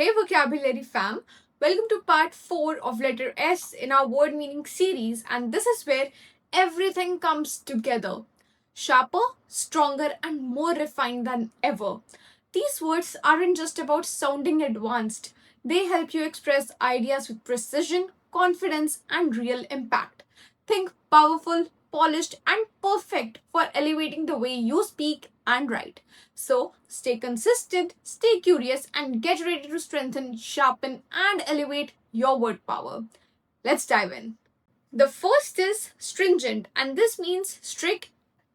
Hey vocabulary fam, welcome to part 4 of letter S in our word meaning series, and this is where everything comes together. Sharper, stronger, and more refined than ever. These words aren't just about sounding advanced, they help you express ideas with precision, confidence, and real impact. Think powerful, polished, and perfect for elevating the way you speak and write. So, stay consistent, stay curious, and get ready to strengthen, sharpen, and elevate your word power. Let's dive in. The first is stringent, and this means strict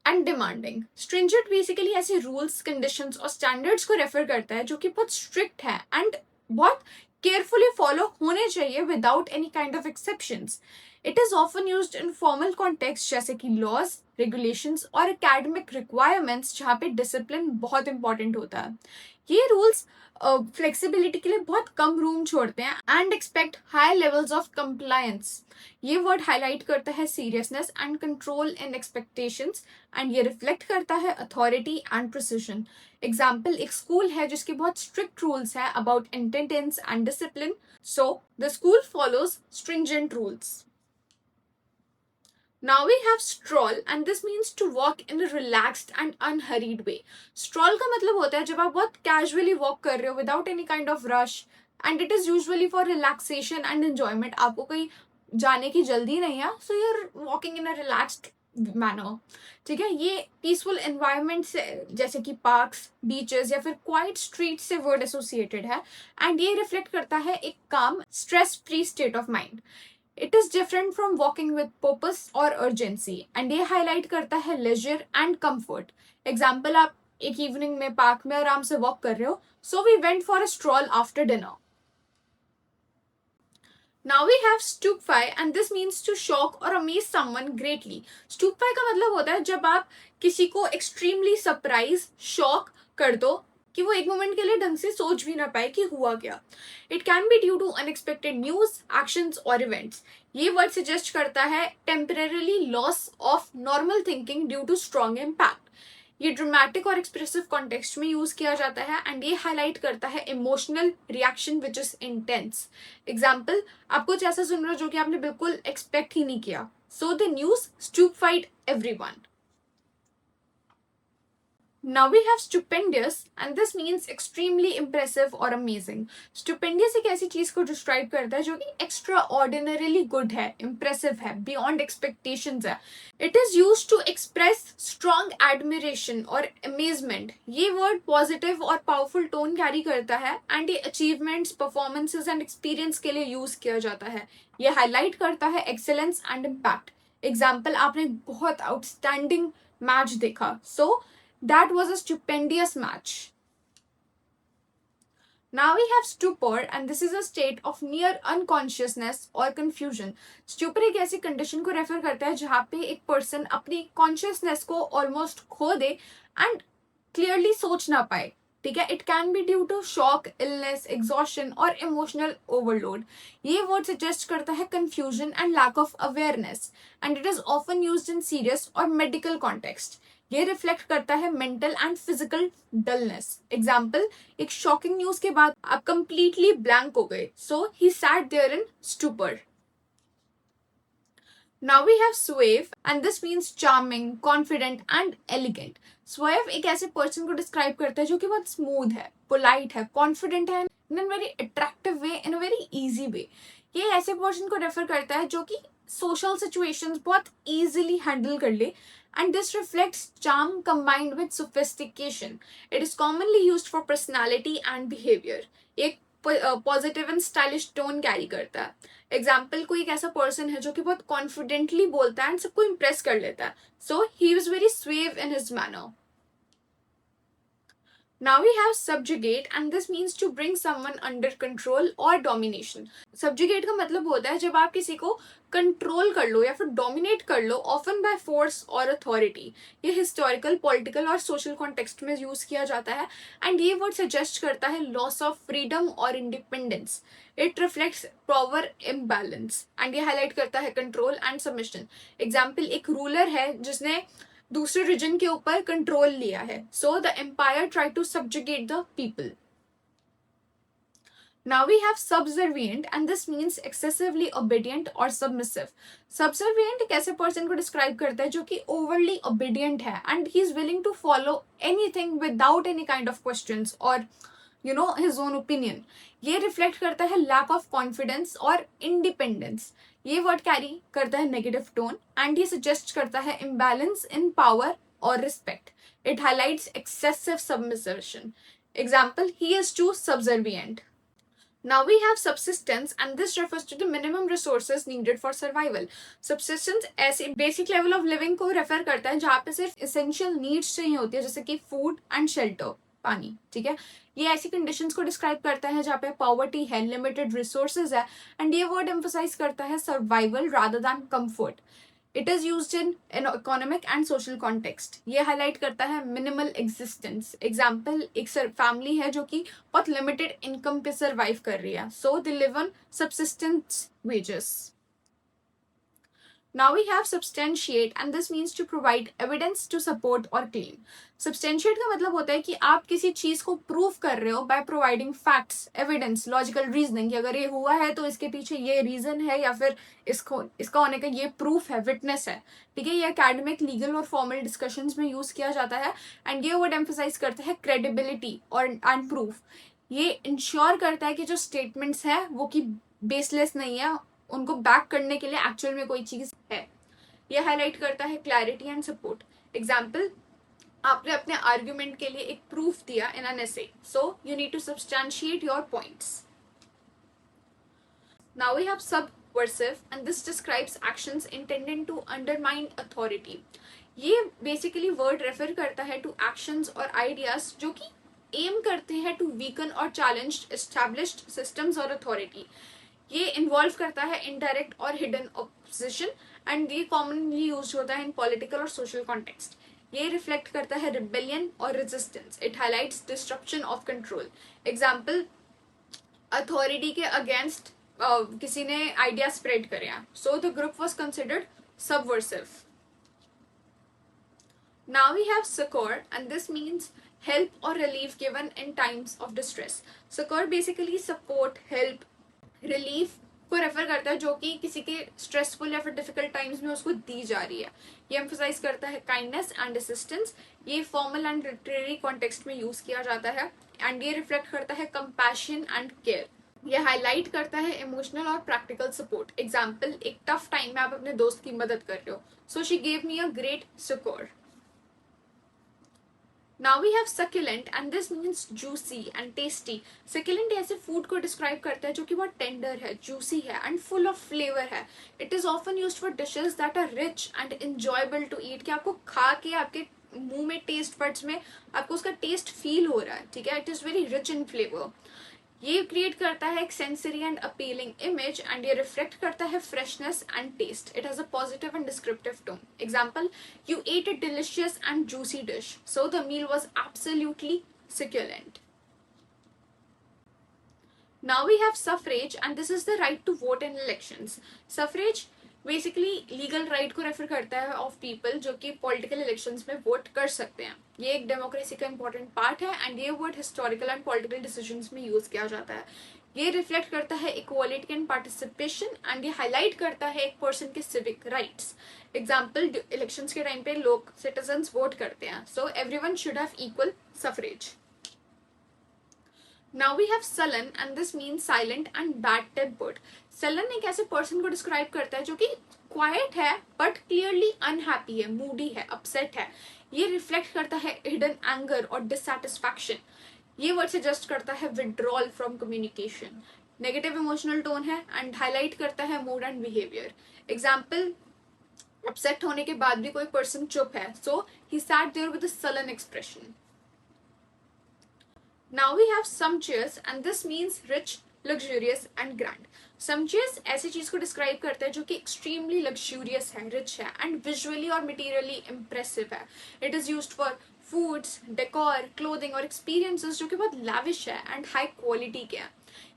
and demanding. Stringent basically ऐसे rules conditions और standards को refer करता है जो कि बहुत strict है and बहुत केयरफुली फॉलो होने चाहिए without any kind of exceptions. It is often used in formal context जैसे कि लॉज, रेगुलेशंस और एकेडमिक रिक्वायरमेंट्स जहाँ पे डिसिप्लिन बहुत इंपॉर्टेंट होता है. ये रूल्स फ्लेक्सिबिलिटी के लिए बहुत कम रूम छोड़ते हैं and expect high levels of compliance. ये वर्ड हाईलाइट करता है seriousness and control in expectations and ये रिफ्लेक्ट करता है अथॉरिटी एंड प्रिसिजन. एग्जाम्पल, एक स्कूल है जिसके बहुत स्ट्रिक्ट रूल्स है about attendance and discipline, so the school follows stringent rules. Now we have stroll and this means to walk in a relaxed and unhurried way. Stroll का मतलब होता है जब आप बहुत casually walk कर रहे हो without any kind of rush and it is usually for relaxation and enjoyment. आपको कहीं जाने की जल्दी नहीं है, so you're walking in a relaxed manner. ठीक है, ये पीसफुल एनवायरनमेंट से जैसे कि पार्क्स, बीचेस या फिर क्वाइट स्ट्रीट से वर्ड एसोसिएटेड है एंड ये रिफ्लेक्ट करता है एक काम stress free state of mind. It is different from walking with purpose और अर्जेंसी एंड ये हाईलाइट करता है लेजर एंड कंफर्ट. एग्जाम्पल, आप एक इवनिंग में पार्क में आराम से वॉक कर रहे हो, so we went for a stroll after dinner. Now we have stupefy and this means to shock or amaze someone greatly. Stupefy का मतलब होता है जब आप किसी को extremely surprise, shock कर दो कि वो एक मोमेंट के लिए ढंग से सोच भी ना पाए कि हुआ क्या. It can be due to unexpected news, actions or events. ये वर्ड सजेस्ट करता है temporarily loss of normal thinking due to strong impact. ये ड्रामेटिक और एक्सप्रेसिव कॉन्टेक्स्ट में यूज किया जाता है एंड ये हाईलाइट करता है emotional reaction which is intense. Example, आप कुछ ऐसा सुन रहे हो जो कि आपने बिल्कुल एक्सपेक्ट ही नहीं किया, so the news stupefied everyone. Now we have stupendous and this means extremely impressive or amazing. Stupendous एक ऐसी चीज को डिस्क्राइब करता है जो कि extraordinarily good है, impressive है, beyond expectations है. It is used to express strong admiration or amazement. ये word positive और powerful tone carry करता है and ये achievements, performances and experience के लिए use किया जाता है. ये highlight करता है excellence and impact. Example, आपने बहुत outstanding match देखा, so that was a stupendous match. Now we have stupor and this is a state of near unconsciousness or confusion. Stupor एक ऐसी कंडीशन को रेफर करता है जहाँ पे एक पर्सन अपनी कॉन्शियसनेस को ऑलमोस्ट खो दे एंड क्लियरली सोच ना पाए. ठीक है, it can be due to shock, illness, exhaustion और इमोशनल ओवरलोड. ये वर्ड सजेस्ट करता है confusion and lack of awareness and it is often used in serious और मेडिकल कॉन्टेक्स्ट. ये रिफ्लेक्ट करता है mental and physical dullness. Example, एक shocking news के बाद आप कंप्लीटली ब्लैंक हो गए, so he sat there in stupor. Now we have suave and this means charming, confident and elegant. Suave एक ऐसे पर्सन को डिस्क्राइब करता है जो कि बहुत स्मूथ है, पोलाइट है, कॉन्फिडेंट है in a very attractive way, in a very easy way. ये ऐसे पर्सन को रेफर करता है जो कि सोशल सिचुएशंस बहुत इजीली हैंडल कर ले and this reflects charm combined with sophistication. It is commonly used for personality and behavior. एक positive and stylish tone carry करता है. एग्जाम्पल, कोई एक ऐसा पर्सन है जो कि बहुत कॉन्फिडेंटली बोलता है एंड सबको इम्प्रेस कर लेता है, so he was very suave in his manner. Now we have subjugate and this means to bring someone under control or domination. Subjugate का मतलब होता है जब आप किसी को कंट्रोल कर लो या फिर डोमिनेट कर लो, ऑफन बाय फोर्स और अथॉरिटी. ये हिस्टोरिकल, पॉलिटिकल और सोशल कॉन्टेक्स्ट में यूज किया जाता है एंड ये वर्ड सजेस्ट करता है लॉस ऑफ फ्रीडम और independence. It reflects power imbalance and ये हाईलाइट करता है कंट्रोल एंड सबमिशन. एग्जाम्पल, एक रूलर है जिसने दूसरे रीजन के ऊपर कंट्रोल लिया है, so the empire try to subjugate the people. Now we have subservient, and this means excessively obedient or submissive. Subservient एक ऐसे person को describe करता है जो कि overly obedient है and he is willing to follow anything without any kind of questions or his own opinion. ये reflect करता है lack of confidence और independence. ये word carry करता है negative tone and ये suggest करता है imbalance in power or respect. It highlights excessive submission. Example, he is too subservient. Now we have subsistence, and this refers to the minimum resources needed for survival. Subsistence ऐसे basic level of living को refer करता है जहाँ पे सिर्फ essential needs चाहिए होती है, जैसे कि food and shelter, पानी, ठीक है. ये ऐसी conditions को describe करता है जहाँ पे poverty है, limited resources है, and ये word emphasize करता है survival rather than comfort. It is used in an economic and social context. ये highlight करता है minimal existence. Example, एक family है जो कि बहुत limited income पे survive कर रही है. So they live on subsistence wages. Now we have substantiate, and this means to provide evidence to support or claim. Substantiate का मतलब होता है कि आप किसी चीज को prove कर रहे हो by providing facts, evidence, logical reasoning कि अगर ये हुआ है तो इसके पीछे ये reason है या फिर इसका होने का ये proof है, witness है, ठीक है. ये academic, legal और formal discussions में use किया जाता है and ये word emphasize करता है credibility और and proof. ये ensure करता है कि जो statements है वो कि baseless नहीं है, उनको बैक करने के लिए एक्चुअल में कोई चीज है. ये हाईलाइट करता है क्लैरिटी एंड सपोर्ट. एग्जाम्पल, आपने अपने आर्ग्यूमेंट के लिए एक प्रूफ दिया in an essay, so you need to substantiate your points. Now we have subversive, and this describes actions intended to undermine authority. ये बेसिकली वर्ड रेफर करता है to actions और आइडियाज जो कि एम करते हैं टू वीकन और challenge established systems और अथॉरिटी. ये इन्वॉल्व करता है इनडायरेक्ट और हिडन ऑपोजिशन एंड ये कॉमनली यूज होता है इन पॉलिटिकल और सोशल कॉन्टेक्स्ट. ये रिफ्लेक्ट करता है रिबेलियन और resistance. It highlights disruption of control. Example, authority के अगेंस्ट किसी ने आइडिया स्प्रेड करे, so the group was considered subversive. Now we have succor, and this means help or relief given in times of distress. Succor basically support, help, relief को refer करता है जो कि किसी के स्ट्रेसफुल या फिर डिफिकल्ट टाइम्स में उसको दी जा रही है. ये एम्फसाइज करता है काइंडनेस एंड असिस्टेंस. ये फॉर्मल एंड लिटरेरी कॉन्टेक्स्ट में यूज किया जाता है एंड ये रिफ्लेक्ट करता है कंपैशन एंड केयर. ये हाईलाइट करता है इमोशनल और प्रैक्टिकल सपोर्ट. एग्जाम्पल, एक टफ टाइम में आप अपने दोस्त की मदद कर रहे हो, so she gave me a great support. Now we have succulent, and this means juicy and tasty. Succulent ऐसे food को describe करता है जो कि बहुत tender है, juicy है and full of flavor है. It is often used for dishes that are rich and enjoyable to eat, कि आपको खा के आपके मुंह में taste buds में आपको उसका taste feel हो रहा है, ठीक है. It is very rich in flavor. ये क्रिएट करता है एक sensory and appealing image and ये रिफ्लेक्ट करता है freshness and taste. It has a positive and descriptive tone. Example, you ate a delicious and juicy dish, so the meal was absolutely succulent. Now we have suffrage, and this is the right to vote in elections. Suffrage basically legal right को refer करता है of people जो कि political elections में vote कर सकते हैं. ये एक डेमोक्रेसी का इंपॉर्टेंट पार्ट है एंड ये word historical and political decisions में यूज किया जाता है. ये रिफ्लेक्ट करता है इक्वालिटी एंड पार्टिसिपेशन एंड ये हाईलाइट करता है एक पर्सन के सिविक राइट्स. एग्जाम्पल, इलेक्शंस के टाइम पे लोग सिटीजन्स वोट करते हैं, so everyone should have equal suffrage. Now we have sullen, and this means silent and bad tempered. Sullen एक ऐसे पर्सन को डिस्क्राइब करता है जो कि क्वाइट है बट क्लियरली अनहैप्पी है, मूडी है, अपसेट है. ये रिफ्लेक्ट करता है हिडन एंगर और डिससैटिस्फैक्शन. ये वर्ड सजेस्ट करता है withdrawal from communication. Negative emotional tone है एंड हाईलाइट करता है mood and behaviour. Example, upset होने के बाद भी कोई पर्सन चुप है, so he sat there with a sullen expression. Now we have sumptuous, and this means rich, luxurious and grand. Sumptuous ऐसी चीज को डिस्क्राइब करता है जो कि extremely luxurious है, rich है and visually और materially impressive है. It is used for foods, decor, clothing और experiences जो कि बहुत lavish है and high quality के हैं.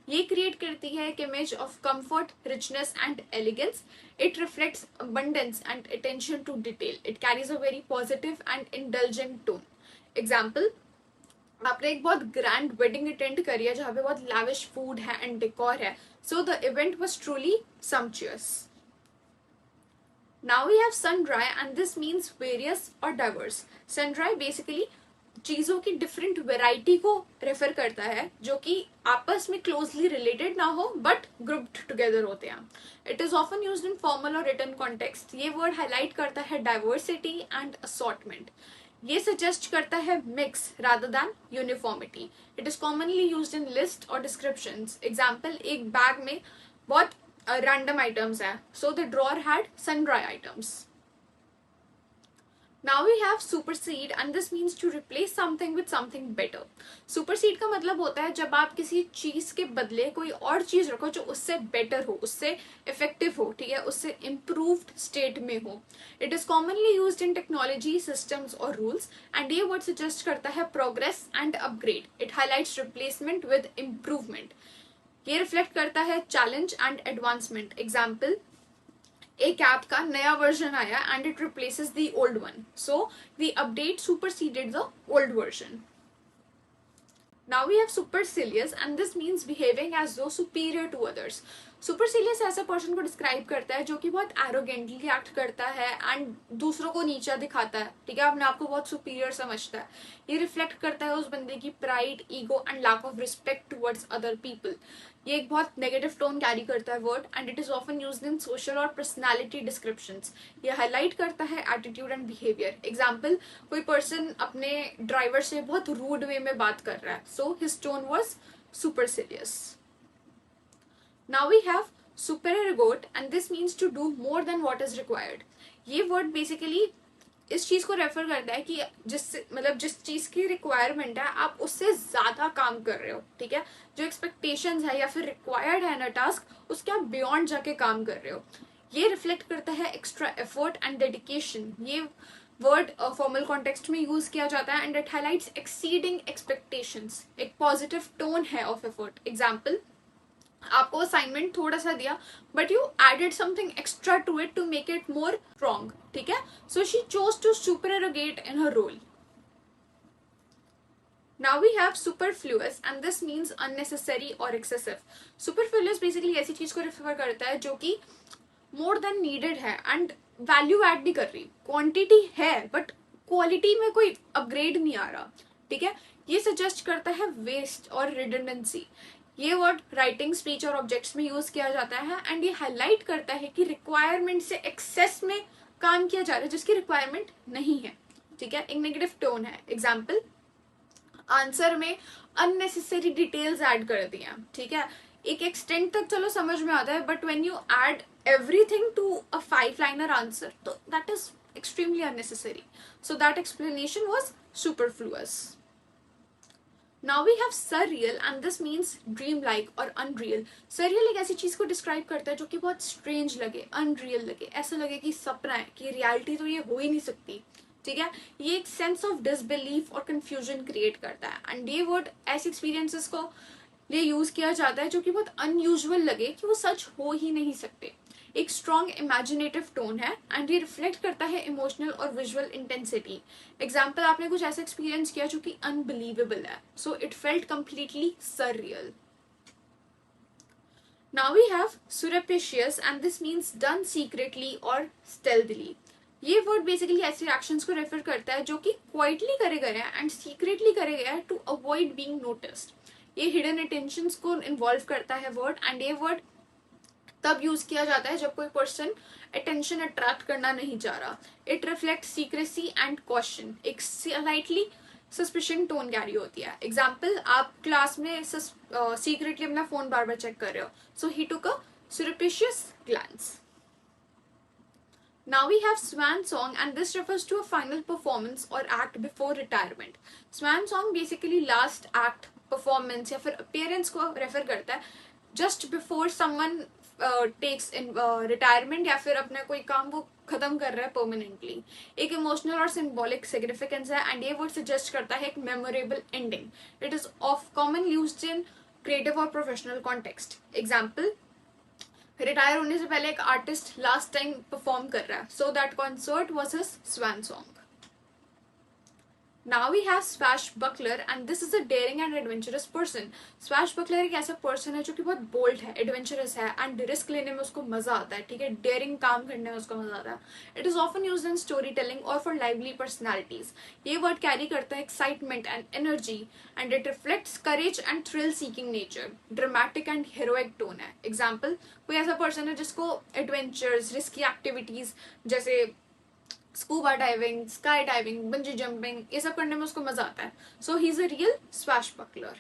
ये क्रिएट करती है एक image of comfort, richness and elegance. It reflects abundance and attention to detail. It carries a very positive and indulgent tone. Example, आपने एक बहुत ग्रैंड वेडिंग अटेंड करी है जहाँ पे बहुत लैविश फूड है एंड डेकोर है, so the event was truly sumptuous. Now we have sun dry and this means various or diverse. Sun dry basically चीज़ों की डिफरेंट वेराइटी को रेफर करता है जो कि आपस में क्लोजली रिलेटेड ना हो बट ग्रुप्ड टुगेदर होते हैं. It is often used in formal और रिटन कॉन्टेक्स्ट. ये वर्ड हाईलाइट करता है डाइवर्सिटी एंड असॉर्टमेंट. ये सजेस्ट करता है mix rather than uniformity. It is commonly used in list और डिस्क्रिप्शंस. एग्जाम्पल, एक बैग में बहुत रैंडम आइटम्स है, so the drawer had sundry items. Now we have supersede and this means to replace something with something better. Supersede का मतलब होता है जब आप किसी चीज के बदले कोई और चीज रखो जो उससे बेटर हो, उससे इफेक्टिव हो, ठीक है, उससे इम्प्रूव्ड स्टेट में हो. It is commonly used in technology, systems और रूल्स एंड ये वर्ड सजेस्ट करता है progress and upgrade. It highlights replacement with improvement. ये रिफ्लेक्ट करता है चैलेंज एंड एडवांसमेंट. एग्जाम्पल, एक ऐप का नया वर्जन आया and it replaces the old one, so the update superseded the old version. Now we have supercilious and this means behaving as though superior to others. सुपरसिलियस ऐसा person को describe करता है जो कि बहुत एरोगेंटली एक्ट करता है एंड दूसरों को नीचा दिखाता है, ठीक है, अपने आप को बहुत सुपीरियर समझता है. ये रिफ्लेक्ट करता है उस बंदे की pride, ego and lack of respect towards other people. ये एक बहुत नेगेटिव टोन कैरी करता है word and it is often used in social और पर्सनालिटी डिस्क्रिप्शंस. ये हाईलाइट करता है एटीट्यूड एंड बिहेवियर. एग्जाम्पल, कोई पर्सन अपने ड्राइवर से बहुत रूड वे में बात कर रहा है, so his tone was supercilious. Now we have supererogate and this means to do more than what is required. ये वर्ड बेसिकली इस चीज को रेफर करता है कि जिस चीज की रिक्वायरमेंट है आप उससे ज्यादा काम कर रहे हो, ठीक है, जो एक्सपेक्टेशंस है या फिर रिक्वायर्ड है ना टास्क, उसके आप बियॉन्ड जाके काम कर रहे हो. ये रिफ्लेक्ट करता है एक्स्ट्रा एफर्ट एंड डेडिकेशन. ये वर्ड फॉर्मल कॉन्टेक्स्ट में यूज किया जाता है and it highlights exceeding expectations. एक पॉजिटिव टोन है ऑफ एफर्ट. एग्जाम्पल, आपको असाइनमेंट थोड़ा सा दिया but you added something extra to it to make it more strong, ठीक है, so she chose to supererogate in her role. Now we have superfluous and this means unnecessary or excessive. Superfluous basically ऐसी चीज को refer करता है जो कि more than needed है एंड वैल्यू ऐड नहीं कर रही. क्वांटिटी है बट क्वालिटी में कोई अपग्रेड नहीं आ रहा, ठीक है. ये सजेस्ट करता है वेस्ट और रिडंडेंसी. ये वर्ड राइटिंग, स्पीच और ऑब्जेक्ट्स में यूज किया जाता है एंड ये हाईलाइट करता है कि रिक्वायरमेंट से एक्सेस में काम किया जा रहा है जिसकी रिक्वायरमेंट नहीं है, ठीक है, एक नेगेटिव टोन है. एग्जाम्पल, आंसर में अननेसेसरी डिटेल्स ऐड कर दिया, ठीक है, एक एक्सटेंट तक चलो समझ में आता है but when you add everything to a 5 liner answer तो that is extremely unnecessary. So that explanation was superfluous. Now we have surreal and this means dream like or unreal. Surreal एक ऐसी चीज को डिस्क्राइब करता है जो कि बहुत स्ट्रेंज लगे, अनरियल लगे, ऐसा लगे कि सपना है, कि रियलिटी तो ये हो ही नहीं सकती, ठीक है. ये एक सेंस ऑफ डिसबिलीफ और कंफ्यूजन क्रिएट करता है एंड ये वर्ड ऐसे एक्सपीरियंसेस को लिए यूज किया जाता है जो कि बहुत अनयूजुअल लगे कि वो सच हो ही नहीं सकते. एक स्ट्रॉन्ग इमेजिनेटिव टोन है एंड ये रिफ्लेक्ट करता है इमोशनल और विजुअल इंटेंसिटी. एग्जाम्पल, आपने कुछ ऐसा एक्सपीरियंस किया जो कि अनबिलीवेबल है, so it felt completely surreal. Now we have surreptitious and this means done secretly or stealthily. ये वर्ड बेसिकली ऐसे एक्शंस को रेफर करता है जो कि क्वाइटली करे गए हैं एंड सीक्रेटली करे गए हैं टू अवॉइड बीइंग नोटिस्ड. ये हिडन अटेंशंस को इन्वॉल्व करता है वर्ड एंड ये वर्ड तब यूज किया जाता है जब कोई पर्सन अटेंशन अट्रैक्ट करना नहीं चाह रहा. It reflect secrecy and caution. एक स्लाइटली सस्पिशन टोन कैरी होती है. एग्जाम्पल, आप क्लास में सीक्रेटली अपना फोन बार बार चेक कर रहे हो, सो ही टुक अ surreptitious glance. Now we have swan song and this refers to a final performance or act before retirement. Swan song basically last act performance या फिर appearance को रेफर करता है just before someone takes in retirement या फिर अपना कोई काम वो खत्म कर रहा है परमानेंटली. एक इमोशनल और सिंबॉलिक सिग्निफिकेंस है एंड ये वर्ड सजेस्ट करता है एक memorable ending. It is of common used in creative और प्रोफेशनल कॉन्टेक्स्ट. एग्जाम्पल, रिटायर होने से पहले एक आर्टिस्ट लास्ट टाइम परफॉर्म कर रहा है, so that concert was his swan song. Now we have swashbuckler and this is a daring and adventurous person. swashbuckler एक ऐसा पर्सन है जो कि बहुत बोल्ड है, एडवेंचरस है एंड रिस्क लेने में उसको मजा आता है, ठीक है, डेयरिंग काम करने में उसको मजा आता है. It is often used in story telling और फॉर लाइवली पर्सनैलिटीज. ये वर्ड कैरी करता है excitement and energy and it reflects courage and thrill seeking nature. Dramatic and heroic tone है. एग्जाम्पल, कोई ऐसा पर्सन है जिसको एडवेंचर्स, रिस्की एक्टिविटीज जैसे scuba diving, sky diving, bungee jumping, ये सब करने में उसको मजा आता है. So he is a real swashbuckler.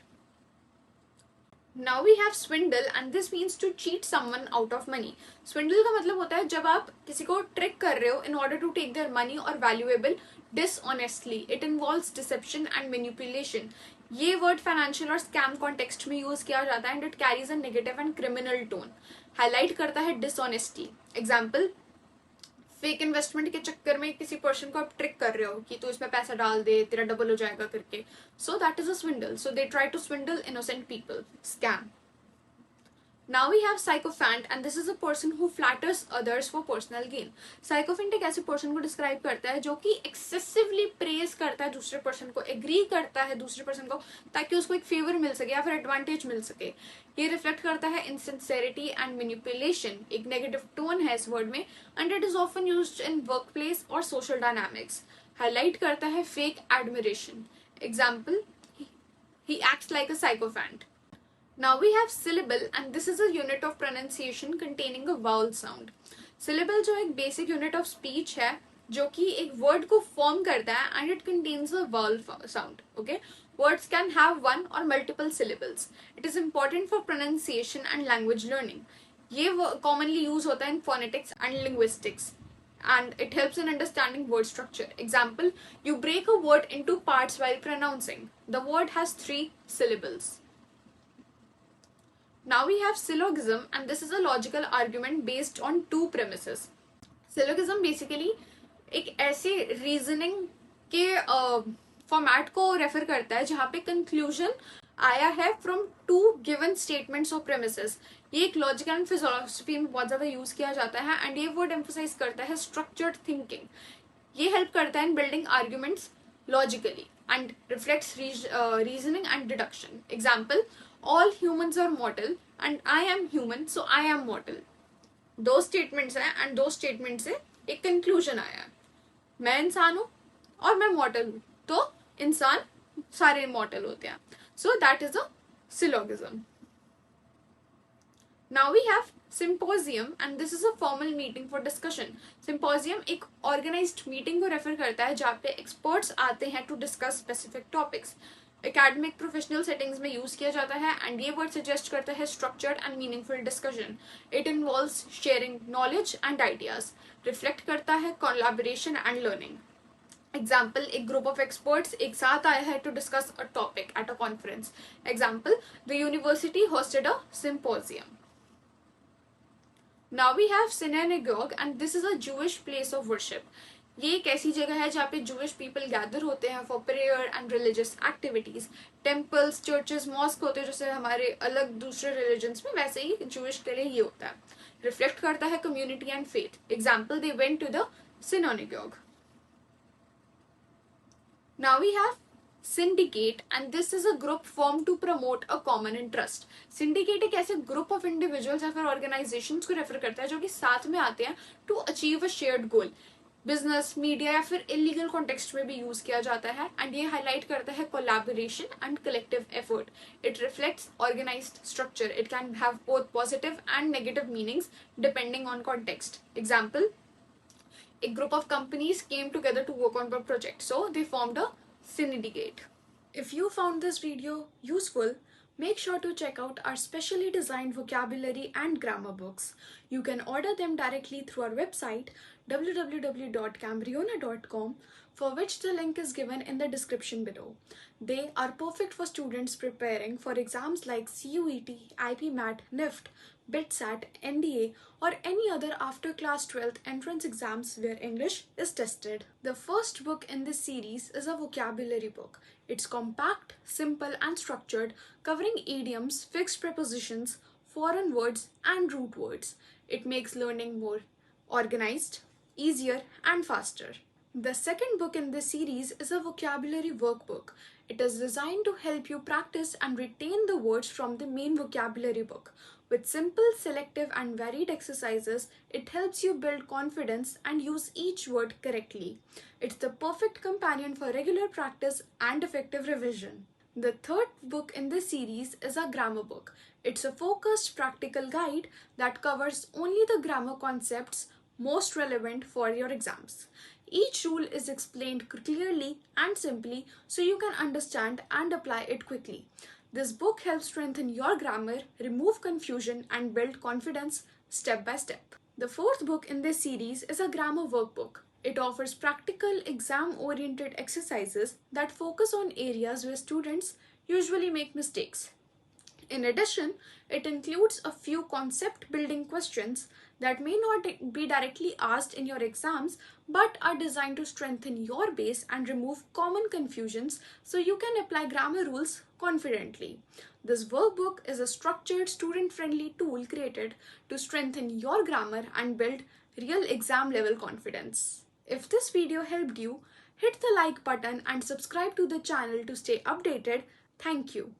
Now we have स्विंडल and this means to cheat someone out of money. Swindle का मतलब होता है जब आप किसी को ट्रिक कर रहे हो in order to take their money और valuable dishonestly. It involves deception and manipulation. ये वर्ड फाइनेंशियल और स्कैम कॉन्टेक्स्ट में यूज किया जाता है and it carries a negative and criminal tone. Highlight करता है डिसऑनेस्टी. एग्जाम्पल, फेक इन्वेस्टमेंट के चक्कर में किसी पर्सन को आप ट्रिक कर रहे हो कि तू इसमें पैसा डाल दे, तेरा डबल हो जाएगा करके. So that is a swindle. So they try to swindle innocent people. Scam. Now we have sycophant and this is a person who flatters others for personal gain. Sycophant एक ऐसे पर्सन को describe करता है जो कि excessively praise करता है दूसरे पर्सन को, एग्री करता है दूसरे पर्सन को ताकि उसको एक फेवर मिल सके या फिर एडवांटेज मिल सके. ये रिफ्लेक्ट करता है इनसिंसेरिटी एंड मैनिपुलेशन. एक नेगेटिव टोन है इस वर्ड में and it is often used in work place और सोशल डायनामिक्स. हाईलाइट करता है fake admiration. Example, he acts like a sycophant. Now we have syllable and this is a unit of pronunciation containing a vowel sound. Syllable जो एक basic unit of speech है जो कि एक word को form करता है and it contains a vowel sound. Okay, words can have one or multiple syllables. It is important for pronunciation and language learning. ये commonly use होता है in phonetics and linguistics and it helps in understanding word structure. Example, you break a word into parts while pronouncing. The word has 3 syllables. Now we have syllogism and this is a logical argument based on 2 premises. Syllogism basically एक ऐसे reasoning के format को refer करता है जहाँ पे conclusion आया है फ्रॉम 2 गिवन स्टेटमेंट्स और प्रेमिसेस. ये एक लॉजिक एंड फिलोसफी में बहुत ज्यादा यूज किया जाता है एंड ये वर्ड एम्फोसाइज करता है स्ट्रक्चर्ड थिंकिंग. ये हेल्प करता है इन building arguments logically and reflects reasoning and deduction. Example, all humans are mortal and I am human so I am mortal. 2 statements हैं and 2 statements से एक conclusion आया है. मैं इंसान हूँ और मैं mortal हूँ तो इंसान सारे mortal होते हैं. So that is a syllogism. Now we have symposium and this is a formal meeting for discussion. Symposium एक organized meeting को refer करता है जहाँ पे experts आते हैं to discuss specific topics. Academic professional settings में use किया जाता है and ये word suggest करता है structured and meaningful discussion. It involves sharing knowledge and ideas. Reflect करता है collaboration and learning. Example, एक group of experts एक साथ आया है to discuss a topic at a conference. Example, the university hosted a symposium. Now we have synagogue and this is a Jewish place of worship. ये एक ऐसी जगह है जहाँ पे Jewish people gather होते हैं for prayer and religious activities. Temples, churches, mosque होते हैं जैसे हमारे अलग दूसरे religions में, वैसे ही Jewish के लिए ये होता है. Reflect करता है community and faith. Example, they went to the synagogue. Now we have syndicate and this is a group formed to promote a common interest. Syndicate एक ऐसे group of individuals या फिर organizations को refer करता है जो कि साथ में आते हैं to achieve a shared goal. Business, media या फिर illegal context में भी use किया जाता है and ये highlight करता है collaboration and collective effort. It reflects organized structure. It can have both positive and negative meanings depending on context. Example, a group of companies came together to work on a project, so they formed a syndicate. If you found this video useful, make sure to check out our specially designed vocabulary and grammar books. You can order them directly through our website www.cambriona.com, for which the link is given in the description below. They are perfect for students preparing for exams like CUET, IPMAT, NIFT, BITSAT, NDA or any other after class 12th entrance exams where English is tested. The first book in this series is a vocabulary book. It's compact, simple and structured, covering idioms, fixed prepositions, foreign words and root words. It makes learning more organized, easier and faster. The second book in this series is a vocabulary workbook. It is designed to help you practice and retain the words from the main vocabulary book. With simple, selective, and varied exercises, it helps you build confidence and use each word correctly. It's the perfect companion for regular practice and effective revision. The third book in this series is a grammar book. It's a focused practical guide that covers only the grammar concepts most relevant for your exams. Each rule is explained clearly and simply so you can understand and apply it quickly. This book helps strengthen your grammar, remove confusion, and build confidence step by step. The fourth book in this series is a grammar workbook. It offers practical, exam oriented exercises that focus on areas where students usually make mistakes. In addition, it includes a few concept building questions that may not be directly asked in your exams but are designed to strengthen your base and remove common confusions so you can apply grammar rules confidently. This workbook is a structured, student friendly tool created to strengthen your grammar and build real exam level confidence. If this video helped you, hit the like button and subscribe to the channel to stay updated. Thank you.